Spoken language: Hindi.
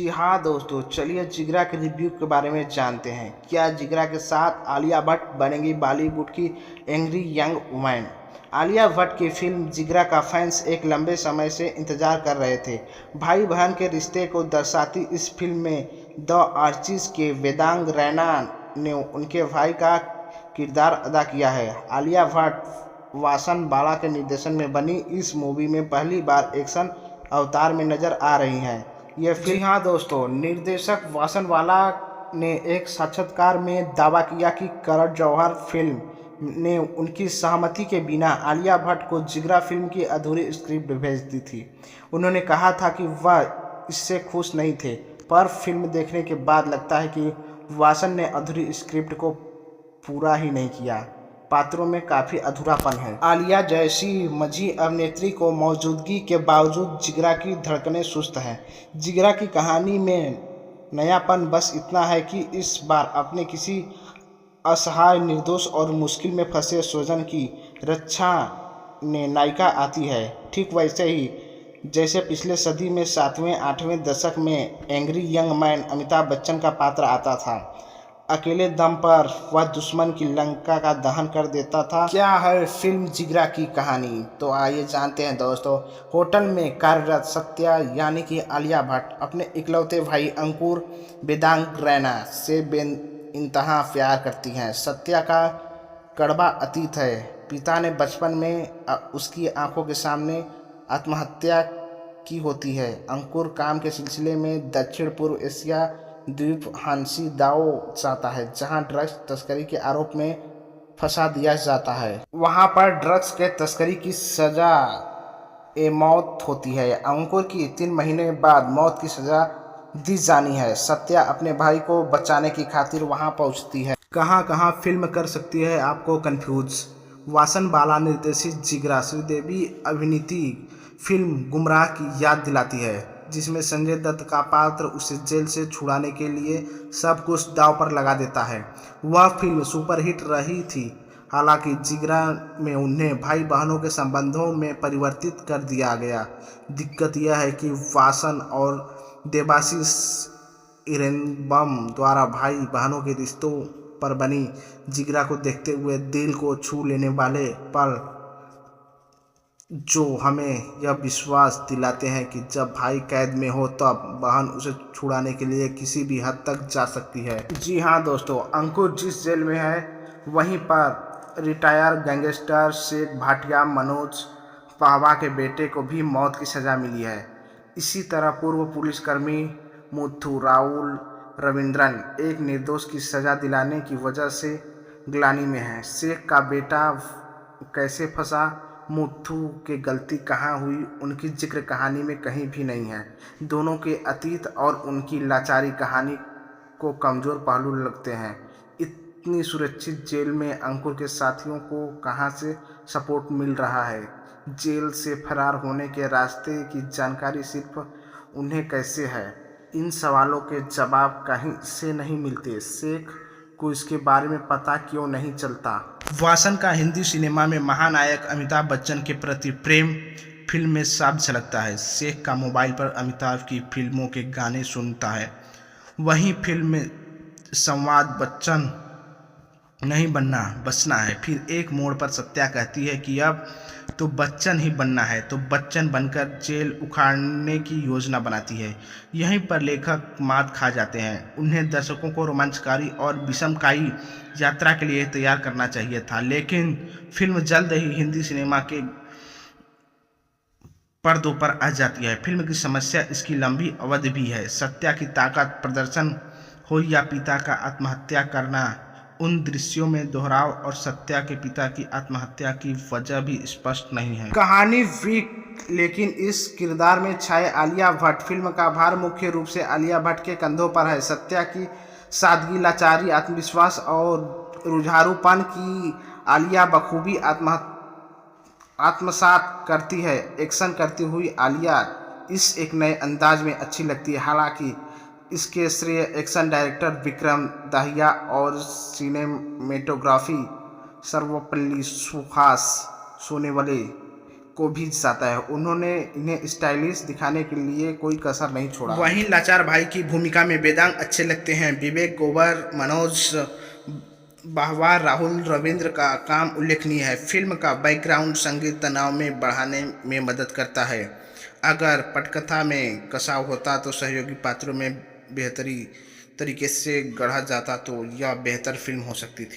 जी हाँ दोस्तों, चलिए जिगरा के रिव्यू के बारे में जानते हैं। क्या जिगरा के साथ आलिया भट्ट बनेंगी बॉलीवुड की angry young women? Alia Bhatt की फिल्म जिगरा का फैंस एक लंबे समय से इंतजार कर रहे थे। भाई बहन के रिश्ते को दर्शाती इस फिल्म में द आर्चिज के वेदांग रैना ने उनके भाई का किरदार अदा किया है। आलिया भट्ट वासन बाला के निर्देशन में बनी इस मूवी में पहली बार एक्शन अवतार में नजर आ रही हैं। ये फिल्म जी हाँ दोस्तों, निर्देशक वासनवाला ने एक साक्षात्कार में दावा किया कि करण जौहर फिल्म ने उनकी सहमति के बिना आलिया भट्ट को जिगरा फिल्म की अधूरी स्क्रिप्ट भेज दी थी। उन्होंने कहा था कि वह इससे खुश नहीं थे, पर फिल्म देखने के बाद लगता है कि वासन ने अधूरी स्क्रिप्ट को पूरा ही नहीं किया। पात्रों में काफ़ी अधूरापन है। आलिया जैसी मझी अभिनेत्री को मौजूदगी के बावजूद जिगरा की धड़कनें सुस्त हैं। जिगरा की कहानी में नयापन बस इतना है कि इस बार अपने किसी असहाय, निर्दोष और मुश्किल में फंसे स्वजन की रक्षा में नायिका आती है। ठीक वैसे ही जैसे पिछले सदी में 7वें-8वें दशक में angry young man Amitabh Bachchan का पात्र आता था। अकेले दम पर वह दुश्मन की लंका का दहन कर देता था। क्या है फिल्म जिगरा की कहानी? तो आइए जानते हैं दोस्तों। होटल में कार्यरत सत्या यानी कि आलिया भट्ट अपने इकलौते भाई अंकुर वेदांग रैना से बेइंतहा प्यार करती हैं। सत्या का कड़वा अतीत है। पिता ने बचपन में उसकी आंखों के सामने आत्महत्या की होती है। अंकुर काम के सिलसिले में दक्षिण पूर्व एशिया द्वीप हांसी दाओ जाता है, जहां ड्रग्स तस्करी के आरोप में फंसा दिया जाता है। वहां पर ड्रग्स के तस्करी की सजा मौत होती है। अंकुर की 3 महीने बाद मौत की सजा दी जानी है। सत्या अपने भाई को बचाने की खातिर वहां पहुंचती है। कहां कहां फिल्म कर सकती है आपको कंफ्यूज। वासन बाला निर्देशित जिगरा श्रीदेवी अभिनीत फिल्म गुमराह की याद दिलाती है, जिसमें संजय दत्त का पात्र उसे जेल से छुड़ाने के लिए सब कुछ दांव पर लगा देता है। वह फिल्म सुपरहिट रही थी। हालांकि जिगरा में उन्हें भाई बहनों के संबंधों में परिवर्तित कर दिया गया। दिक्कत यह है कि वासन और देबाशिष इरेनबम द्वारा भाई बहनों के रिश्तों पर बनी जिगरा को देखते हुए दिल को छू लेने वाले पल जो हमें यह विश्वास दिलाते हैं कि जब भाई कैद में हो तब बहन उसे छुड़ाने के लिए किसी भी हद तक जा सकती है। जी हाँ दोस्तों, अंकुर जिस जेल में है वहीं पर रिटायर गैंगस्टर शेख भाटिया मनोज पावा के बेटे को भी मौत की सज़ा मिली है। इसी तरह पूर्व पुलिसकर्मी मुथु राउल रविंद्रन एक निर्दोष की सज़ा दिलाने की वजह से ग्लानि में है। शेख का बेटा कैसे फंसा, मुथु की गलती कहाँ हुई, उनकी जिक्र कहानी में कहीं भी नहीं है। दोनों के अतीत और उनकी लाचारी कहानी को कमज़ोर पहलू लगते हैं। इतनी सुरक्षित जेल में अंकुर के साथियों को कहाँ से सपोर्ट मिल रहा है? जेल से फरार होने के रास्ते की जानकारी सिर्फ उन्हें कैसे है? इन सवालों के जवाब कहीं से नहीं मिलते। शेख को इसके बारे में पता क्यों नहीं चलता? वासन का हिंदी सिनेमा में महानायक अमिताभ बच्चन के प्रति प्रेम फिल्म में साफ झलकता है। शेख का मोबाइल पर अमिताभ की फिल्मों के गाने सुनता है। वहीं फिल्म में संवाद बच्चन नहीं बनना बचना है। फिर एक मोड़ पर सत्या कहती है कि अब तो बच्चन ही बनना है, तो बच्चन बनकर जेल उखाड़ने की योजना बनाती है। यहीं पर लेखक मात खा जाते हैं। उन्हें दर्शकों को रोमांचकारी और विषमकाई यात्रा के लिए तैयार करना चाहिए था, लेकिन फिल्म जल्द ही हिंदी सिनेमा के पर्दों पर आ जाती है। फिल्म की समस्या इसकी लंबी अवधि भी है। सत्या की ताकत प्रदर्शन हो या पिता का आत्महत्या करना, उन दृश्यों में दोहराव और सत्या के पिता की आत्महत्या की वजह भी स्पष्ट नहीं है। कहानी वीक, लेकिन इस किरदार में छाए आलिया भट्ट। फिल्म का भार मुख्य रूप से आलिया भट्ट के कंधों पर है। सत्या की सादगी, लाचारी, आत्मविश्वास और रुझारूपन की आलिया बखूबी आत्मसात करती है। एक्शन करती हुई आलिया इस एक नए अंदाज में अच्छी लगती है। हालांकि इसके श्रेय एक्शन डायरेक्टर विक्रम दाहिया और सिनेमेटोग्राफी सर्वपल्ली सुहास सोनेवले को भी साता है। उन्होंने इन्हें स्टाइलिश दिखाने के लिए कोई कसर नहीं छोड़ा। वहीं लाचार भाई की भूमिका में वेदांग अच्छे लगते हैं। विवेक गोबर, मनोज बाहवार, राहुल रविंद्र का काम उल्लेखनीय है। फिल्म का बैकग्राउंड संगीत तनाव में बढ़ाने में मदद करता है। अगर पटकथा में कसाव होता तो सहयोगी पात्रों में बेहतरी तरीके से गढ़ा जाता तो यह बेहतर फिल्म हो सकती थी।